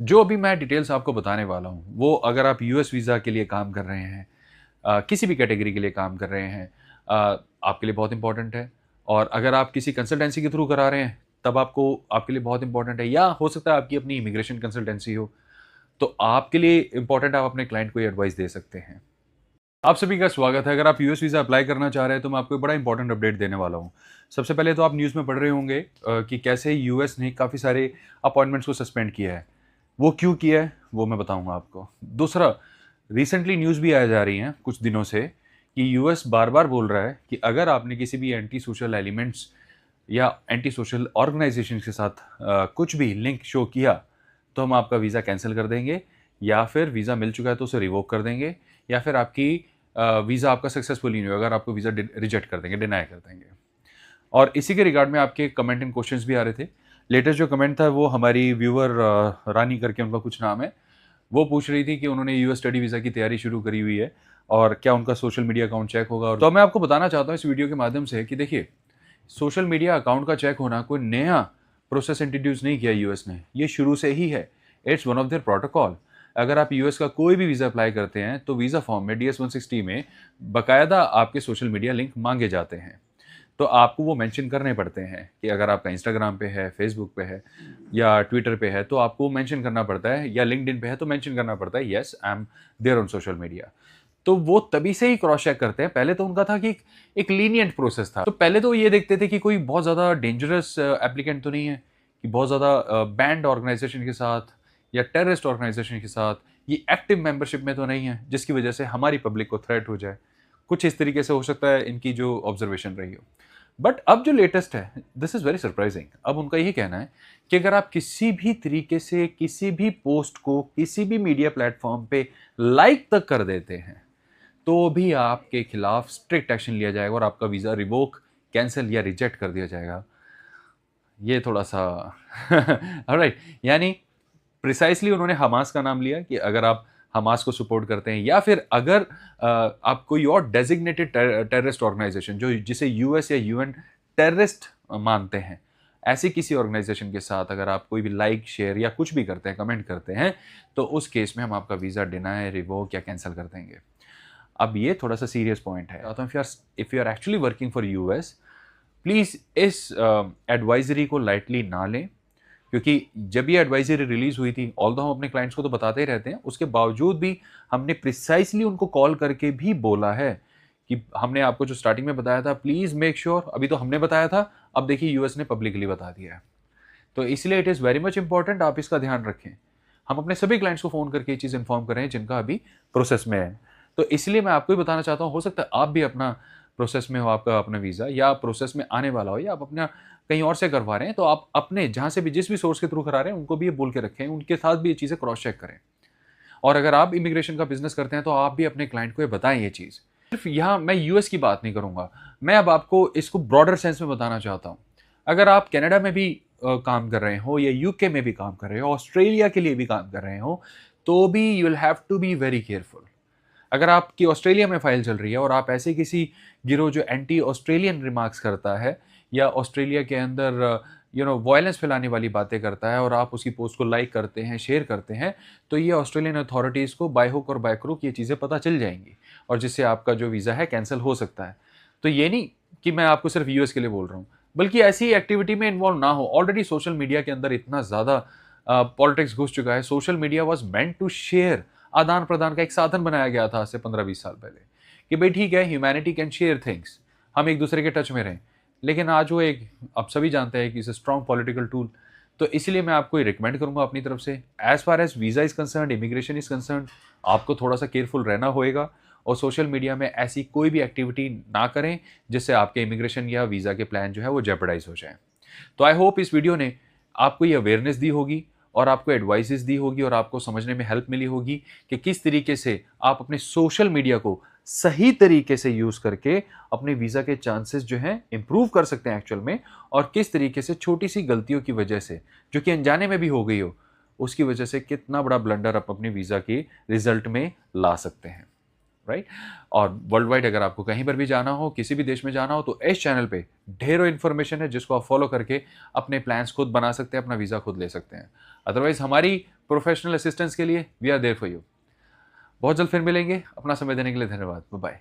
जो अभी मैं डिटेल्स आपको बताने वाला हूँ, वो अगर आप यूएस वीज़ा के लिए काम कर रहे हैं, किसी भी कैटेगरी के लिए काम कर रहे हैं, आपके लिए बहुत इंपॉर्टेंट है। और अगर आप किसी कंसल्टेंसी के थ्रू करा रहे हैं, तब आपके लिए बहुत इंपॉर्टेंट है, या हो सकता है आपकी अपनी इमिग्रेशन कंसल्टेंसी हो, तो आपके लिए इंपॉर्टेंट, आप अपने क्लाइंट को ये एडवाइस दे सकते हैं। आप सभी का स्वागत है। अगर आप यूएस वीज़ा अप्लाई करना चाह रहे हैं, तो मैं आपको एक बड़ा इंपॉर्टेंट अपडेट देने वाला हूँ। सबसे पहले तो आप न्यूज़ में पढ़ रहे होंगे कि कैसे यूएस ने काफ़ी सारे अपॉइंटमेंट्स को सस्पेंड किया है। वो क्यों किया है, वो मैं बताऊँगा आपको। दूसरा, रिसेंटली न्यूज़ भी आ जा रही हैं कुछ दिनों से कि यूएस बार-बार बोल रहा है कि अगर आपने किसी भी एंटी सोशल एलिमेंट्स या एंटी सोशल ऑर्गेनाइजेशन के साथ कुछ भी लिंक शो किया, तो हम आपका वीज़ा कैंसिल कर देंगे, या फिर वीज़ा मिल चुका है तो उसे रिवोक कर देंगे, या फिर आपकी वीज़ा आपका सक्सेसफुल नहीं होगा, अगर आपको वीज़ा रिजेक्ट कर देंगे, डिनाई कर देंगे। और इसी के रिगार्ड में आपके कमेंट एंड क्वेश्चंस भी आ रहे थे। लेटेस्ट जो कमेंट था वो हमारी व्यूअर रानी करके उनका कुछ नाम है, वो पूछ रही थी कि उन्होंने यूएस स्टडी वीज़ा की तैयारी शुरू करी हुई है और क्या उनका सोशल मीडिया अकाउंट चेक होगा। तो मैं आपको बताना चाहता हूँ इस वीडियो के माध्यम से कि देखिए, सोशल मीडिया अकाउंट का चेक होना कोई नया प्रोसेस इंट्रोड्यूस नहीं किया यूएस ने, ये शुरू से ही है। It's one of their protocol. अगर आप यूएस का कोई भी वीज़ा अप्लाई करते हैं, तो वीज़ा फॉर्म में DS 160 में बाकायदा आपके सोशल मीडिया लिंक मांगे जाते हैं। तो आपको वो मेंशन करने पड़ते हैं कि अगर आपका इंस्टाग्राम पे है, फेसबुक पे है या ट्विटर पे है, तो आपको मेंशन करना पड़ता है, या लिंक्डइन पे है तो मेंशन करना पड़ता है, yes I am there on social media. तो वो तभी से ही क्रॉस चेक करते हैं। पहले तो उनका था कि एक लीनिएंट प्रोसेस था। तो पहले तो ये देखते थे कि कोई बहुत ज़्यादा डेंजरस एप्लीकेंट तो नहीं है, कि बहुत ज़्यादा बैंड ऑर्गेनाइजेशन के साथ या टेररिस्ट ऑर्गेनाइजेशन के साथ ये एक्टिव मेंबरशिप में तो नहीं है, जिसकी वजह से हमारी पब्लिक को थ्रेट हो जाए। कुछ इस तरीके से हो सकता है इनकी जो ऑब्जर्वेशन रही हो। बट अब जो लेटेस्ट है, दिस इज़ वेरी सरप्राइजिंग। अब उनका यही कहना है कि अगर आप किसी भी तरीके से किसी भी पोस्ट को किसी भी मीडिया प्लेटफॉर्म पे लाइक तक कर देते हैं, तो भी आपके खिलाफ स्ट्रिक्ट एक्शन लिया जाएगा और आपका वीज़ा रिवोक, कैंसिल या रिजेक्ट कर दिया जाएगा। ये थोड़ा-सा ऑलराइट, यानी प्रिसाइज़ली उन्होंने हमास का नाम लिया कि अगर आप हमास को सपोर्ट करते हैं, या फिर अगर आप कोई और डेज़िग्नेटेड टेररिस्ट ऑर्गेनाइज़ेशन जो जिसे यूएस या यूएन टेररिस्ट मानते हैं, ऐसी किसी ऑर्गेनाइज़ेशन के साथ अगर आप कोई भी लाइक, शेयर या कुछ भी करते हैं, कमेंट करते हैं, तो उस केस में हम आपका वीज़ा डिनाई, रिवोक या कैंसल कर देंगे। अब ये थोड़ा-सा सीरियस पॉइंट है। तो if you are actually working for US, please इस एडवाइज़री को लाइटली ना लें, क्योंकि जब ये एडवाइज़री रिलीज़ हुई थी, ऑल्दो हम अपने क्लाइंट्स को तो बताते ही रहते हैं, उसके बावजूद भी हमने प्रिसाइज़ली उनको कॉल करके भी बोला है कि हमने आपको जो स्टार्टिंग में बताया था, प्लीज़ मेक श्योर, अभी तो हमने बताया था, अब देखिए यूएस ने पब्लिकली बता दिया है। तो इसलिए it is very much important, आप इसका ध्यान रखें। हम अपने सभी क्लाइंट्स को फ़ोन करके ये चीज़ इन्फॉर्म कर रहे हैं जिनका अभी प्रोसेस में है। तो इसलिए मैं आपको भी बताना चाहता हूँ, हो सकता है आप भी अपना प्रोसेस में हो, आपका अपना वीज़ा या प्रोसेस में आने वाला हो, या आप अपना कहीं और से करवा रहे हैं, तो आप अपने जहाँ से भी जिस भी सोर्स के थ्रू करा रहे हैं, उनको भी ये बोल के रखें, उनके साथ भी ये चीज़ें क्रॉस चेक करें। और अगर आप इमिग्रेशन का बिज़नेस करते हैं, तो आप भी अपने क्लाइंट को ये बताएँ ये चीज़। सिर्फ़ यहाँ मैं यूएस की बात नहीं करूँगा, मैं अब आपको इसको ब्रॉडर सेंस में बताना चाहता हूँ। अगर आप कनाडा में भी काम कर रहे हो, या यूके में भी काम कर रहे हो, ऑस्ट्रेलिया के लिए भी काम कर रहे हो, तो भी you will have to be very careful. अगर आपकी ऑस्ट्रेलिया में फाइल चल रही है और आप ऐसे किसी गिरोह जो एंटी ऑस्ट्रेलियन रिमार्क्स करता है, या ऑस्ट्रेलिया के अंदर वायलेंस फैलाने वाली बातें करता है, और आप उसकी पोस्ट को लाइक करते हैं, शेयर करते हैं, तो ये ऑस्ट्रेलियन अथॉरिटीज़ को बाय हुक और बाय क्रुक ये चीज़ें पता चल जाएंगी, और जिससे आपका जो वीज़ा है कैंसिल हो सकता है। तो ये नहीं कि मैं आपको सिर्फ यूएस के लिए बोल रहा हूँ, बल्कि ऐसी एक्टिविटी में इन्वॉल्व ना हो। ऑलरेडी सोशल मीडिया के अंदर इतना ज़्यादा पॉलिटिक्स घुस चुका है। Social media was meant to share, आदान प्रदान का एक साधन बनाया गया था आज से 15-20 साल पहले, कि भाई ठीक है, ह्यूमैनिटी कैन शेयर थिंग्स, हम एक दूसरे के टच में रहें। लेकिन आज वो एक, आप सभी जानते हैं कि it's a strong political tool. तो इसलिए मैं आपको ये रिकमेंड करूंगा अपनी तरफ से, as far as visa is concerned, immigration is concerned, आपको थोड़ा सा केयरफुल रहना होएगा, और सोशल मीडिया में ऐसी कोई भी एक्टिविटी ना करें जिससे आपके इमिग्रेशन या वीज़ा के प्लान जो है वो जेपरडाइज हो जाए। तो आई होप इस वीडियो ने आपको ये अवेयरनेस दी होगी, और आपको एडवाइसेस दी होगी, और आपको समझने में हेल्प मिली होगी कि किस तरीके से आप अपने सोशल मीडिया को सही तरीके से यूज़ करके अपने वीज़ा के चांसेस जो हैं इंप्रूव कर सकते हैं एक्चुअल में, और किस तरीके से छोटी सी गलतियों की वजह से, जो कि अनजाने में भी हो गई हो, उसकी वजह से कितना बड़ा ब्लंडर आप अपने वीज़ा के रिजल्ट में ला सकते हैं, राइट। और वर्ल्ड वाइड अगर आपको कहीं पर भी जाना हो, किसी भी देश में जाना हो, तो इस चैनल पे ढेरों इन्फॉर्मेशन है जिसको आप फॉलो करके अपने प्लान्स खुद बना सकते हैं, अपना वीज़ा खुद ले सकते हैं। अदरवाइज हमारी प्रोफेशनल असिस्टेंस के लिए we are there for you. बहुत जल्द फिर मिलेंगे। अपना समय देने के लिए धन्यवाद। बाय।